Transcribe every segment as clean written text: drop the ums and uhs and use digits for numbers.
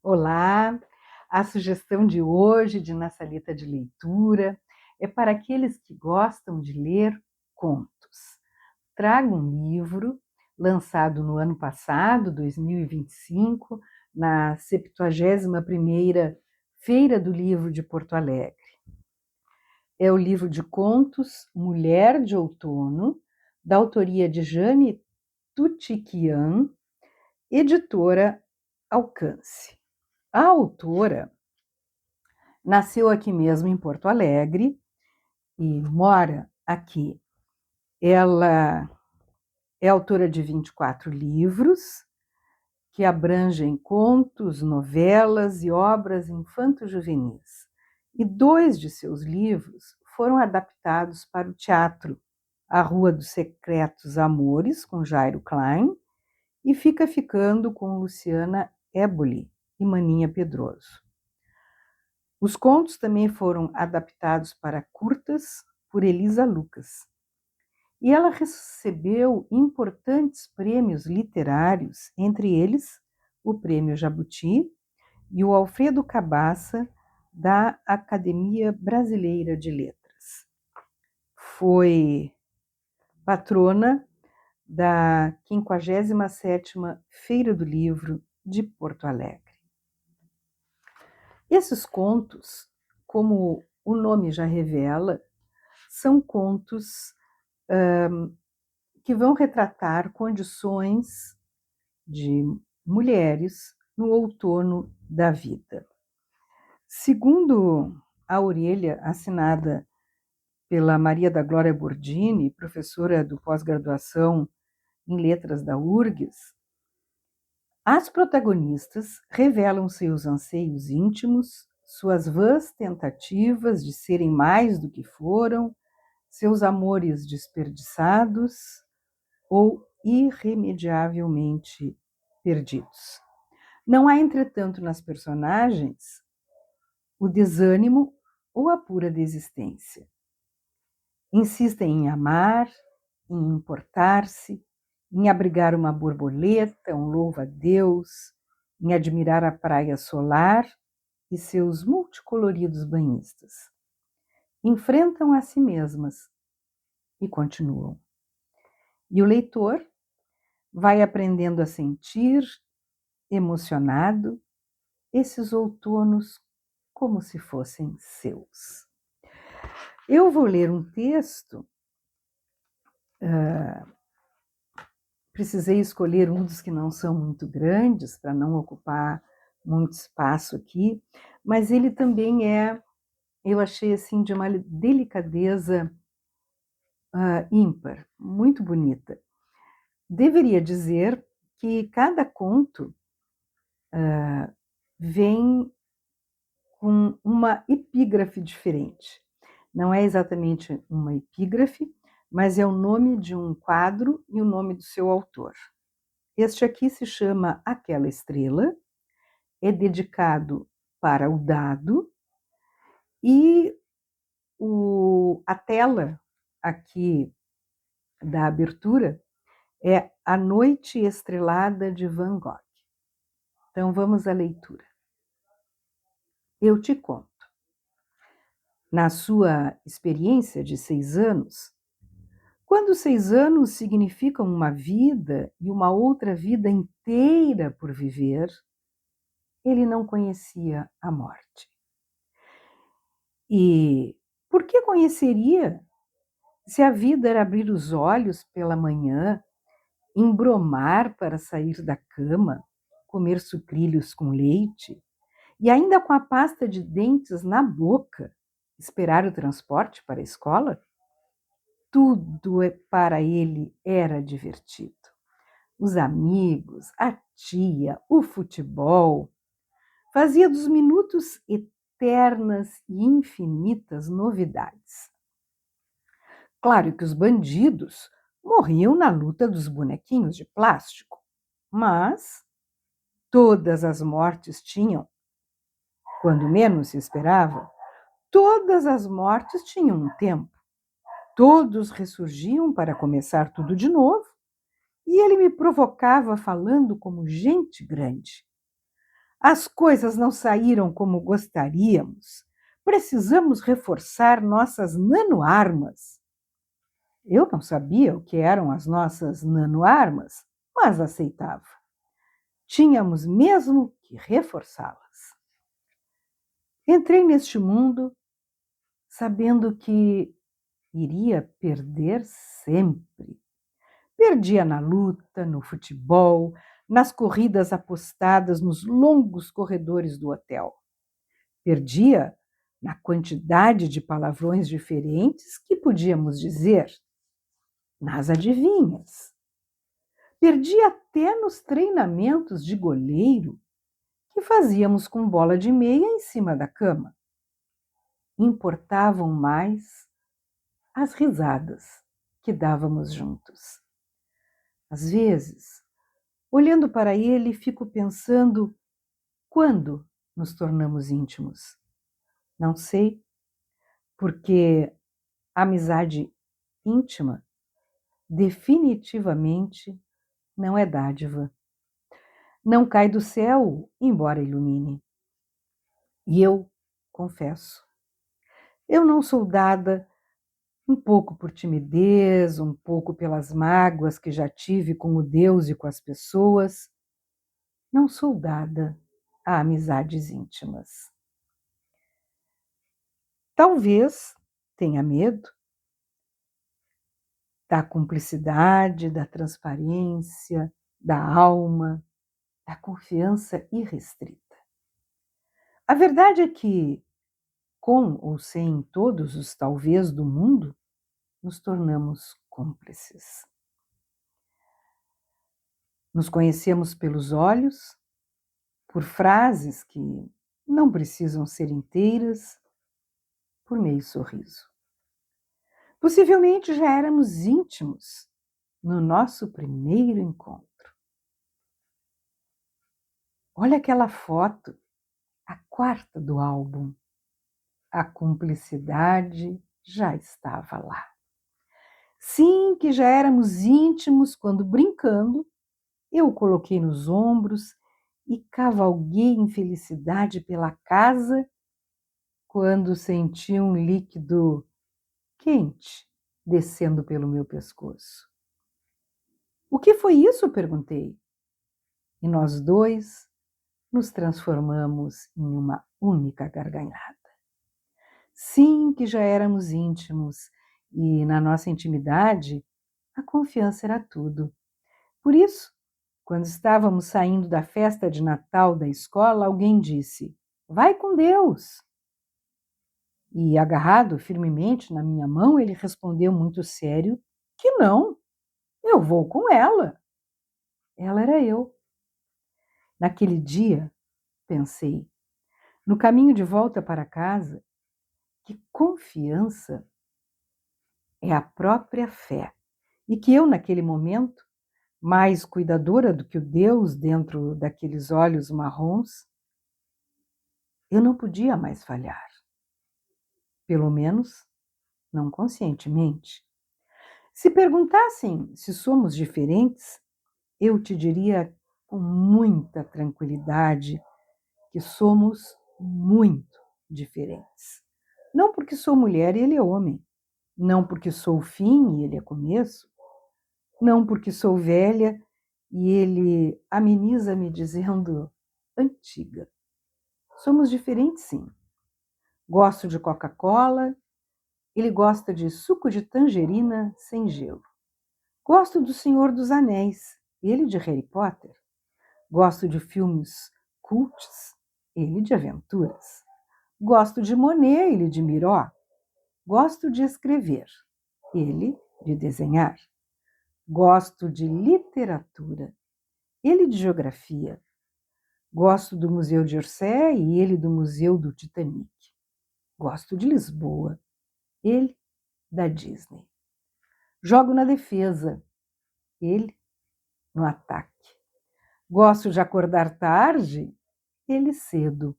Olá! A sugestão de hoje de Na Salita de Leitura é para aqueles que gostam de ler contos. Trago um livro lançado no ano passado, 2025, na 71ª Feira do Livro de Porto Alegre. É o livro de contos Mulher de Outono, da autoria de Jane Tutiquian, editora Alcance. A autora nasceu aqui mesmo em Porto Alegre e mora aqui. Ela é autora de 24 livros, que abrangem contos, novelas e obras infanto-juvenis. E 2 de seus livros foram adaptados para o teatro: A Rua dos Secretos Amores, com Jairo Klein, e Fica Ficando, com Luciana Éboli e Maninha Pedroso. Os contos também foram adaptados para curtas por Elisa Lucas. E ela recebeu importantes prêmios literários, entre eles o Prêmio Jabuti e o Alfredo Cabaça, da Academia Brasileira de Letras. Foi patrona da 57ª Feira do Livro de Porto Alegre. Esses contos, como o nome já revela, são contos que vão retratar condições de mulheres no outono da vida. Segundo a orelha assinada pela Maria da Glória Bordini, professora do pós-graduação em Letras da URGS, as protagonistas revelam seus anseios íntimos, suas vãs tentativas de serem mais do que foram, seus amores desperdiçados ou irremediavelmente perdidos. Não há, entretanto, nas personagens o desânimo ou a pura desistência. Insistem em amar, em importar-se, em abrigar uma borboleta, um louva-a-Deus, em admirar a praia solar e seus multicoloridos banhistas. Enfrentam a si mesmas e continuam. E o leitor vai aprendendo a sentir, emocionado, esses outonos como se fossem seus. Eu vou ler um texto, precisei escolher um dos que não são muito grandes, para não ocupar muito espaço aqui, mas ele também eu achei assim, de uma delicadeza ímpar, muito bonita. Deveria dizer que cada conto vem com uma epígrafe diferente. Não é exatamente uma epígrafe, mas é o nome de um quadro e o nome do seu autor. Este aqui se chama Aquela Estrela, é dedicado para o dado, e a tela aqui da abertura é A Noite Estrelada de Van Gogh. Então vamos à leitura. Eu te conto. Na sua experiência de 6 anos, quando 6 anos significam uma vida e uma outra vida inteira por viver, ele não conhecia a morte. E por que conheceria se a vida era abrir os olhos pela manhã, embromar para sair da cama, comer sucrilhos com leite e ainda com a pasta de dentes na boca, esperar o transporte para a escola? Tudo para ele era divertido. Os amigos, a tia, o futebol. Fazia dos minutos eternas e infinitas novidades. Claro que os bandidos morriam na luta dos bonequinhos de plástico, mas todas as mortes tinham, quando menos se esperava, todas as mortes tinham um tempo. Todos ressurgiam para começar tudo de novo, e ele me provocava falando como gente grande. As coisas não saíram como gostaríamos. Precisamos reforçar nossas nanoarmas. Eu não sabia o que eram as nossas nanoarmas, mas aceitava. Tínhamos mesmo que reforçá-las. Entrei neste mundo sabendo que iria perder sempre. Perdia na luta, no futebol, nas corridas apostadas nos longos corredores do hotel. Perdia na quantidade de palavrões diferentes que podíamos dizer, nas adivinhas. Perdia até nos treinamentos de goleiro que fazíamos com bola de meia em cima da cama. Importavam mais as risadas que dávamos juntos. Às vezes, olhando para ele, fico pensando quando nos tornamos íntimos. Não sei, porque a amizade íntima definitivamente não é dádiva. Não cai do céu, embora ilumine. E eu confesso, eu não sou dada um pouco por timidez, um pouco pelas mágoas que já tive com o Deus e com as pessoas. Não sou dada a amizades íntimas. Talvez tenha medo da cumplicidade, da transparência, da alma, da confiança irrestrita. A verdade é que, com ou sem todos os talvez do mundo, nos tornamos cúmplices. Nos conhecemos pelos olhos, por frases que não precisam ser inteiras, por meio sorriso. Possivelmente já éramos íntimos no nosso primeiro encontro. Olha aquela foto, a quarta do álbum. A cumplicidade já estava lá. Sim, que já éramos íntimos quando, brincando, eu o coloquei nos ombros e cavalguei em felicidade pela casa quando senti um líquido quente descendo pelo meu pescoço. O que foi isso? Perguntei. E nós dois nos transformamos em uma única gargalhada. Sim, que já éramos íntimos e na nossa intimidade a confiança era tudo. Por isso, quando estávamos saindo da festa de Natal da escola, alguém disse: "Vai com Deus!" E, agarrado firmemente na minha mão, ele respondeu muito sério que não, eu vou com ela. Ela era eu. Naquele dia, pensei, no caminho de volta para casa, que confiança é a própria fé e que eu, naquele momento, mais cuidadora do que o Deus dentro daqueles olhos marrons, eu não podia mais falhar. Pelo menos, não conscientemente. Se perguntassem se somos diferentes, eu te diria com muita tranquilidade que somos muito diferentes. Não porque sou mulher e ele é homem, não porque sou o fim e ele é começo, não porque sou velha e ele ameniza me dizendo antiga. Somos diferentes, sim. Gosto de Coca-Cola, ele gosta de suco de tangerina sem gelo. Gosto do Senhor dos Anéis, ele de Harry Potter. Gosto de filmes cults, ele de aventuras. Gosto de Monet, ele de Miró. Gosto de escrever, ele de desenhar. Gosto de literatura, ele de geografia. Gosto do Museu de Orsay e ele do Museu do Titanic. Gosto de Lisboa, ele da Disney. Jogo na defesa, ele no ataque. Gosto de acordar tarde, ele cedo.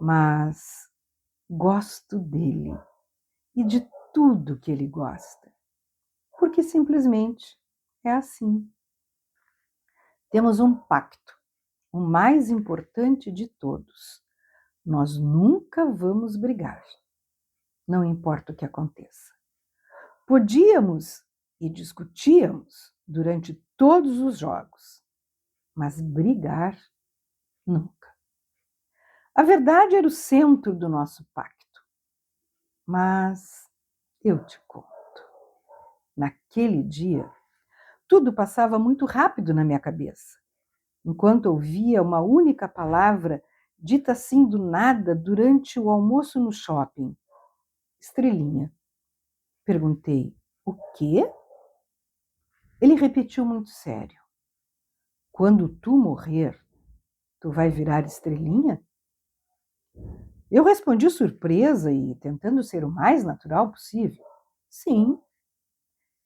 Mas gosto dele e de tudo que ele gosta, porque simplesmente é assim. Temos um pacto o mais importante de todos: nós nunca vamos brigar, não importa o que aconteça. Podíamos e discutíamos durante todos os jogos, mas brigar nunca. A verdade era o centro do nosso pacto, mas eu te conto. Naquele dia, tudo passava muito rápido na minha cabeça, enquanto ouvia uma única palavra dita assim do nada durante o almoço no shopping. Estrelinha. Perguntei, o quê? Ele repetiu muito sério. Quando tu morrer, tu vai virar estrelinha? Eu respondi surpresa e tentando ser o mais natural possível. Sim.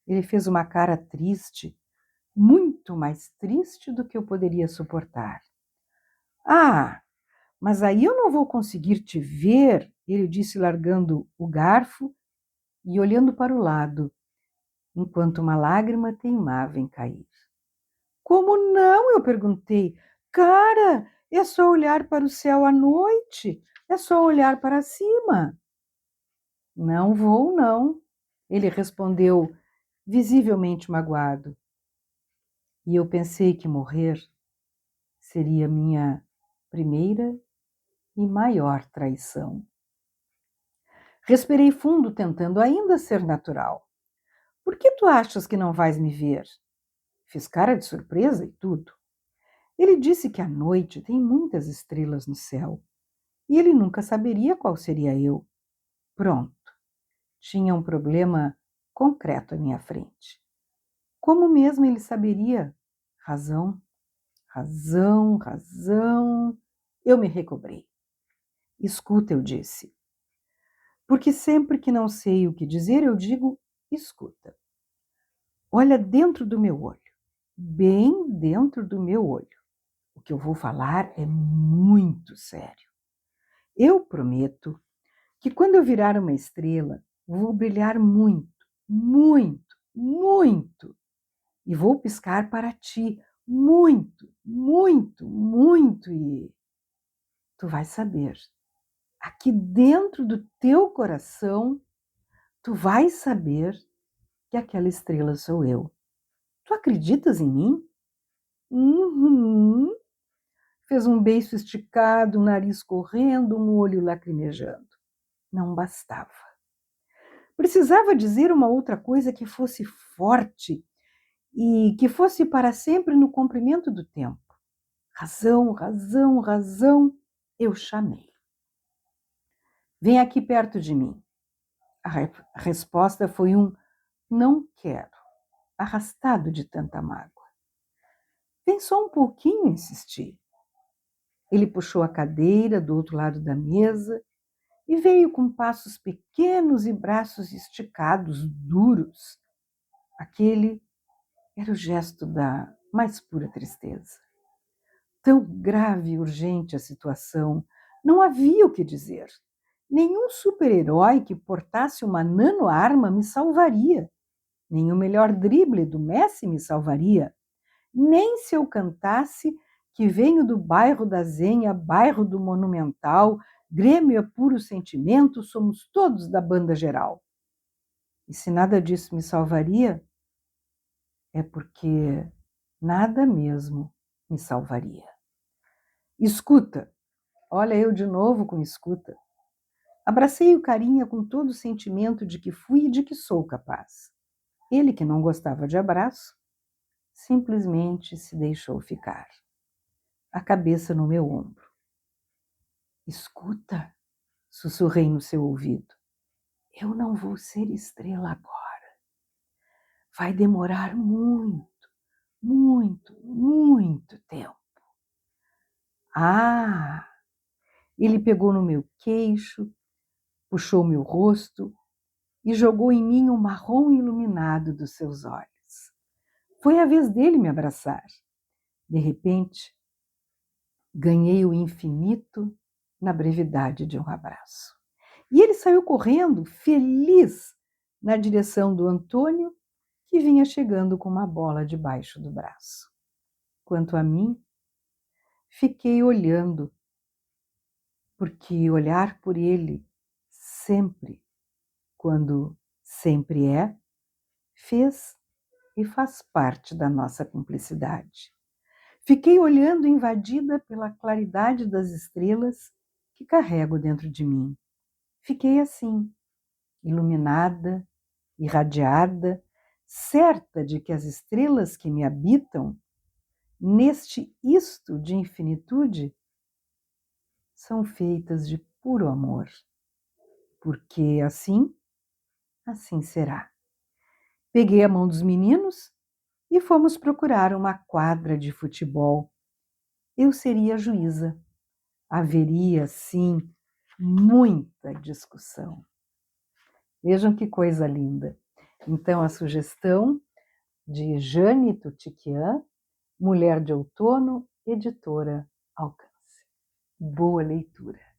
Ele fez uma cara triste, muito mais triste do que eu poderia suportar. Ah, mas aí eu não vou conseguir te ver, ele disse largando o garfo e olhando para o lado, enquanto uma lágrima teimava em cair. Como não? Eu perguntei. Cara, é só olhar para o céu à noite, é só olhar para cima. Não vou, não, ele respondeu, visivelmente magoado. E eu pensei que morrer seria minha primeira e maior traição. Respirei fundo, tentando ainda ser natural. Por que tu achas que não vais me ver? Fiz cara de surpresa e tudo. Ele disse que à noite tem muitas estrelas no céu e ele nunca saberia qual seria eu. Pronto. Tinha um problema concreto à minha frente. Como mesmo ele saberia? Razão, razão, razão. Eu me recobrei. Escuta, eu disse. Porque sempre que não sei o que dizer, eu digo, escuta. Olha dentro do meu olho, bem dentro do meu olho. O que eu vou falar é muito sério. Eu prometo que quando eu virar uma estrela, vou brilhar muito, muito, muito. E vou piscar para ti muito, muito, muito. E tu vais saber. Aqui dentro do teu coração, tu vais saber que aquela estrela sou eu. Tu acreditas em mim? Uhum. Fez um beiço esticado, um nariz correndo, um olho lacrimejando. Não bastava. Precisava dizer uma outra coisa que fosse forte e que fosse para sempre no comprimento do tempo. Razão, razão, razão, eu chamei. Vem aqui perto de mim. A resposta foi um não quero, arrastado de tanta mágoa. Vem só um pouquinho, insisti. Ele puxou a cadeira do outro lado da mesa e veio com passos pequenos e braços esticados, duros. Aquele era o gesto da mais pura tristeza. Tão grave e urgente a situação, não havia o que dizer. Nenhum super-herói que portasse uma nano-arma me salvaria. Nem o melhor drible do Messi me salvaria. Nem se eu cantasse que venho do bairro da Zenha, bairro do Monumental, Grêmio é puro sentimento, somos todos da banda geral. E se nada disso me salvaria, é porque nada mesmo me salvaria. Escuta, olha eu de novo com escuta. Abracei o carinha com todo o sentimento de que fui e de que sou capaz. Ele, que não gostava de abraço, simplesmente se deixou ficar. A cabeça no meu ombro. Escuta, sussurrei no seu ouvido. Eu não vou ser estrela agora. Vai demorar muito, muito, muito tempo. Ah! Ele pegou no meu queixo, puxou meu rosto e jogou em mim o marrom iluminado dos seus olhos. Foi a vez dele me abraçar. De repente, ganhei o infinito na brevidade de um abraço. E ele saiu correndo, feliz, na direção do Antônio, que vinha chegando com uma bola debaixo do braço. Quanto a mim, Fiquei olhando, porque olhar por ele sempre, quando sempre é, fez e faz parte da nossa cumplicidade. Fiquei olhando invadida pela claridade das estrelas que carrego dentro de mim. Fiquei assim, iluminada, irradiada, certa de que as estrelas que me habitam, neste isto de infinitude, são feitas de puro amor, porque assim será. Peguei a mão dos meninos e fomos procurar uma quadra de futebol. Eu seria a juíza. Haveria, sim, muita discussão. Vejam que coisa linda. Então, a sugestão de Jane Tutiquian, Mulher de Outono, editora Alcance. Boa leitura.